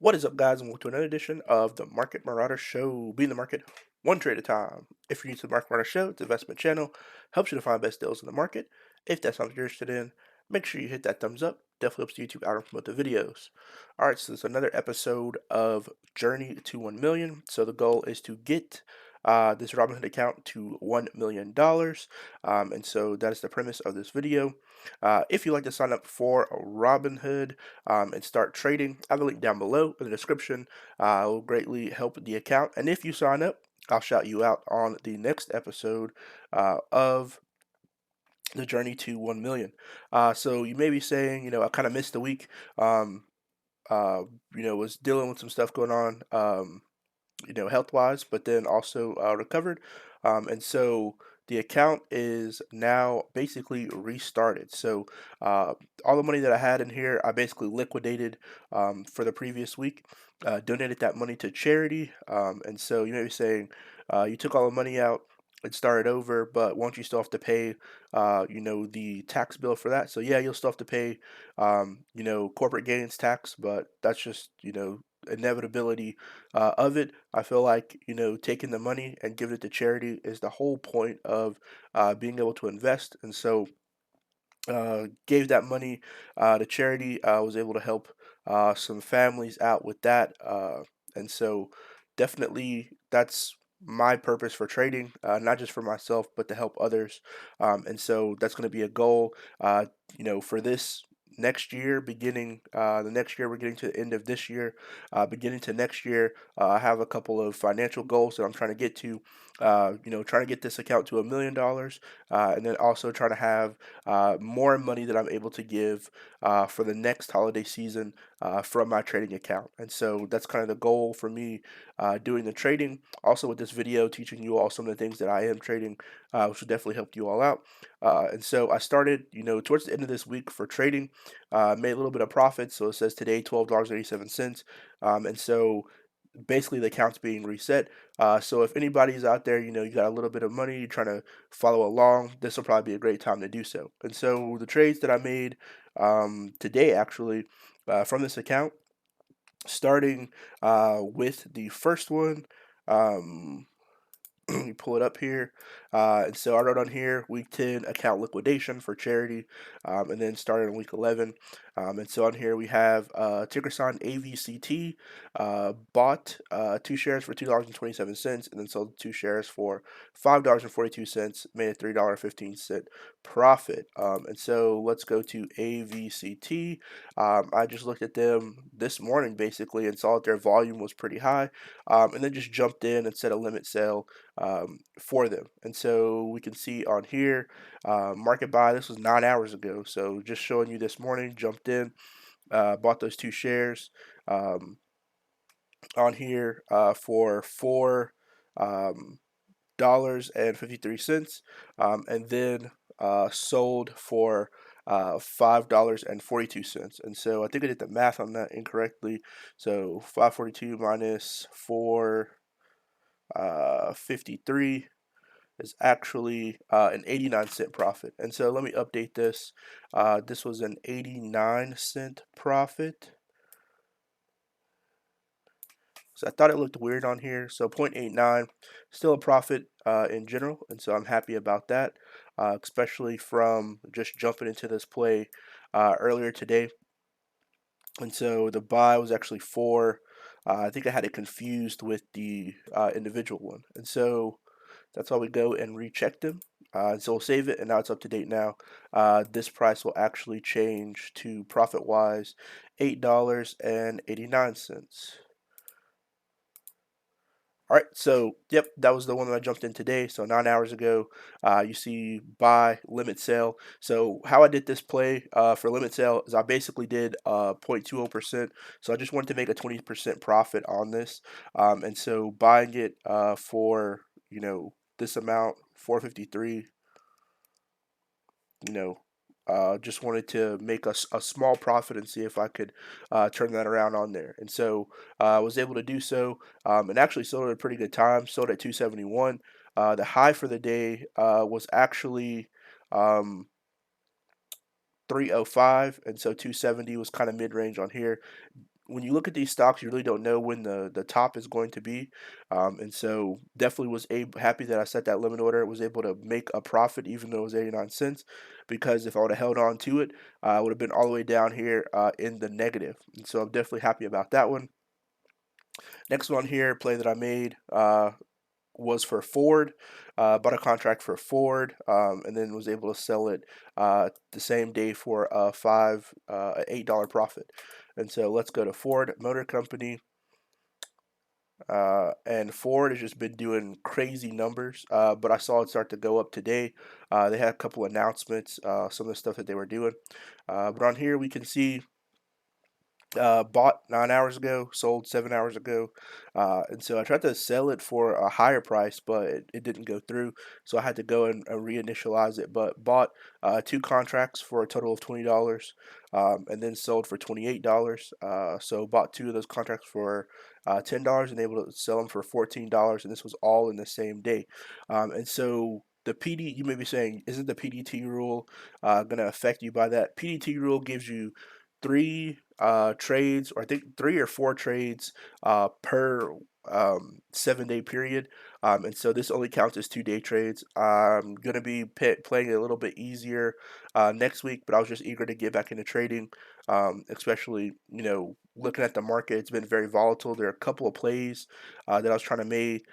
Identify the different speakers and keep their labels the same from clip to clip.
Speaker 1: What is up, guys, and welcome to another edition of the Market Marauder Show. Be in the market one trade at a time. If you're new to the Market Marauder Show, it's an investment channel, helps you to find best deals in the market. If that's something you're interested in, make sure you hit that thumbs up. Definitely helps YouTube out and promote the videos. All right, so it's another episode of Journey to 1 million. So the goal is to get this Robinhood account to $1 million. And so that is the premise of this video. If you'd like to sign up for Robinhood, and start trading, I have a link down below in the description. It will greatly help the account. And if you sign up, I'll shout you out on the next episode of the journey to 1 million. So you may be saying, I kind of missed the week. Um, was dealing with some stuff going on, health wise, but then also recovered. And so the account is now basically restarted. So all the money that I had in here, I basically liquidated for the previous week, donated that money to charity. And so you may be saying, you took all the money out and started over, but won't you still have to pay, the tax bill for that? So yeah, you'll still have to pay, corporate gains tax, but that's just, inevitability of it. I feel like taking the money and giving it to charity is the whole point of being able to invest, and so gave that money to charity. I was able to help some families out with that, and so definitely that's my purpose for trading, not just for myself, but to help others. And so that's going to be a goal, for this next year, beginning the next year, we're getting to the end of this year, beginning to next year. I have a couple of financial goals that I'm trying to get to. Trying to get this account to $1 million, and then also trying to have more money that I'm able to give for the next holiday season from my trading account. And so that's kind of the goal for me doing the trading. Also, with this video, teaching you all some of the things that I am trading, which will definitely help you all out. And so I started, towards the end of this week for trading, made a little bit of profit. So it says today $12.87. And so basically the account's being reset. So if anybody's out there, you got a little bit of money, you're trying to follow along, this will probably be a great time to do so. And so the trades that I made today, actually, from this account, starting with the first one. Um, you pull it up here, and so I wrote on here week 10 account liquidation for charity, and then started in week 11. And so on here we have ticker sign AVCT, bought 2 shares for $2.27, and then sold 2 shares for $5.42, made a $3.15 profit. And so let's go to AVCT. I just looked at them this morning basically and saw that their volume was pretty high, and then just jumped in and set a limit sale for them. And so we can see on here, market buy, this was 9 hours ago. So just showing you this morning, jumped in, bought those 2 shares on here for $4.53, and then sold for $5.42. And so I think I did the math on that incorrectly. So 542 minus 453 is actually an 89-cent profit. And so let me update this. This was an 89-cent profit. So I thought it looked weird on here. So 0.89, still a profit in general. And so I'm happy about that, especially from just jumping into this play earlier today. And so the buy was actually 4. I think I had it confused with the individual one. And so that's why we go and recheck them. So we'll save it, and now it's up to date now. This price will actually change to profit-wise $8.89. All right, so yep, that was the one that I jumped in today. So 9 hours ago, you see buy limit sale. So how I did this play for limit sale is I basically did 0.20%. So I just wanted to make a 20% profit on this, and so buying it for this amount, 453. You know, just wanted to make a small profit and see if I could turn that around on there. And so I was able to do so, and actually sold at a pretty good time, sold at 271. The high for the day was actually 305, and so 270 was kind of mid-range on here. when you look at these stocks, you really don't know when the top is going to be, and so definitely was happy that I set that limit order. Was able to make a profit even though it was 89 cents, because if I would have held on to it, I would have been all the way down here in the negative. And so I'm definitely happy about that one. Next one here, play that I made. Was for Ford, bought a contract for Ford, and then was able to sell it the same day for $8 profit. And so let's go to Ford Motor Company. And Ford has just been doing crazy numbers, but I saw it start to go up today. They had a couple announcements, some of the stuff that they were doing. But on here we can see bought 9 hours ago, sold 7 hours ago, and so I tried to sell it for a higher price, but it didn't go through. So I had to go and reinitialize it. But bought two contracts for a total of $20, and then sold for $28. So bought two of those contracts for $10 and able to sell them for $14, and this was all in the same day. And so the PD, you may be saying, isn't the PDT rule going to affect you by that? PDT rule gives you three trades, or I think 3 or 4 trades per 7 day period. And so this only counts as 2 day trades. I'm gonna be playing it a little bit easier next week, but I was just eager to get back into trading, especially looking at the market. It's been very volatile. There are a couple of plays that I was trying to make.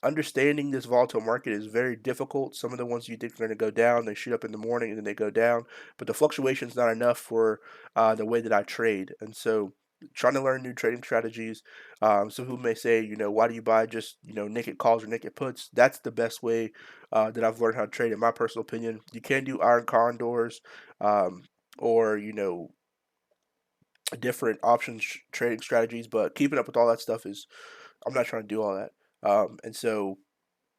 Speaker 1: Understanding this volatile market is very difficult. Some of the ones you think are going to go down, they shoot up in the morning and then they go down, but the fluctuation is not enough for the way that I trade. And so trying to learn new trading strategies. Some people may say, why do you buy just, naked calls or naked puts? That's the best way that I've learned how to trade, in my personal opinion. You can do iron condors, or, different options trading strategies, but keeping up with all that stuff I'm not trying to do all that. And so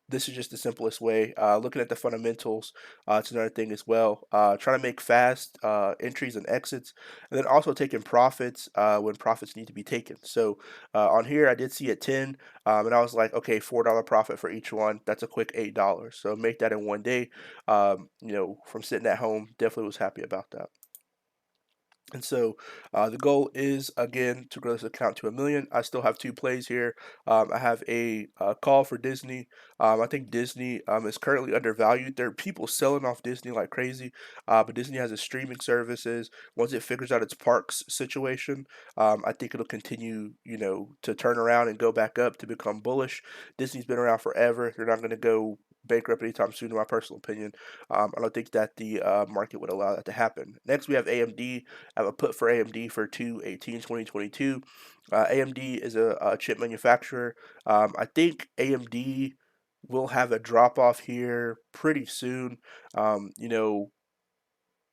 Speaker 1: this is just the simplest way. Looking at the fundamentals, it's another thing as well. Trying to make fast entries and exits, and then also taking profits when profits need to be taken. So on here, I did see a 10, and I was like, okay, $4 profit for each one. That's a quick $8. So make that in one day. From sitting at home, definitely was happy about that. And so the goal is, again, to grow this account to 1 million. I still have 2 plays here. I have a call for Disney. I think Disney is currently undervalued. There are people selling off Disney like crazy, but Disney has its streaming services. Once it figures out its parks situation, I think it'll continue, to turn around and go back up to become bullish. Disney's been around forever. They're not going to go bankrupt anytime soon, in my personal opinion. I don't think that the market would allow that to happen. Next, we have AMD. I have a put for AMD for 2/18/2022. AMD is a chip manufacturer. I think AMD will have a drop off here pretty soon.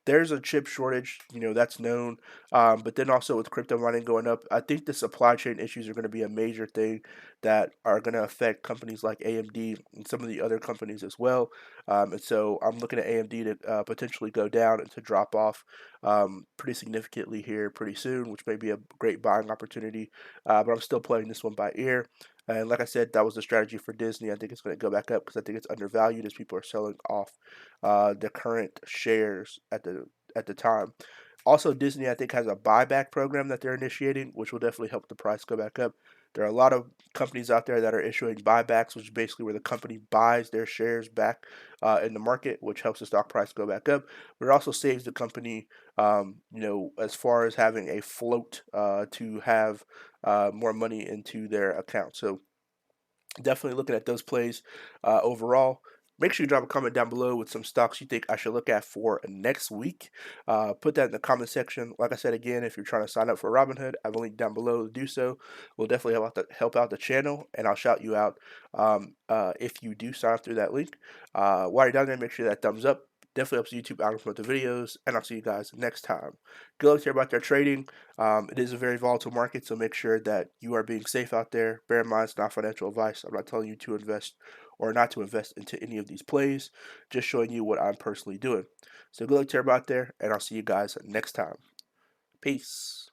Speaker 1: There's a chip shortage, that's known. But then also with crypto mining going up, I think the supply chain issues are going to be a major thing that are going to affect companies like AMD and some of the other companies as well. And so I'm looking at AMD to potentially go down and to drop off pretty significantly here pretty soon, which may be a great buying opportunity. But I'm still playing this one by ear. And like I said, that was the strategy for Disney. I think it's going to go back up because I think it's undervalued as people are selling off the current shares at the time. Also, Disney, I think, has a buyback program that they're initiating, which will definitely help the price go back up. There are a lot of companies out there that are issuing buybacks, which is basically where the company buys their shares back in the market, which helps the stock price go back up. But it also saves the company, as far as having a float to have more money into their account. So definitely looking at those plays overall. Make sure you drop a comment down below with some stocks you think I should look at for next week. Put that in the comment section. Like I said again, if you're trying to sign up for Robinhood, I have a link down below to do so. We'll definitely help out the channel, and I'll shout you out if you do sign up through that link. While you're down there, make sure that thumbs up. Definitely helps YouTube algorithm with the videos, and I'll see you guys next time. Good luck to everybody out there trading. It is a very volatile market, so make sure that you are being safe out there. Bear in mind, it's not financial advice. I'm not telling you to invest or not to invest into any of these plays, just showing you what I'm personally doing. So good luck to everybody out there, and I'll see you guys next time. Peace.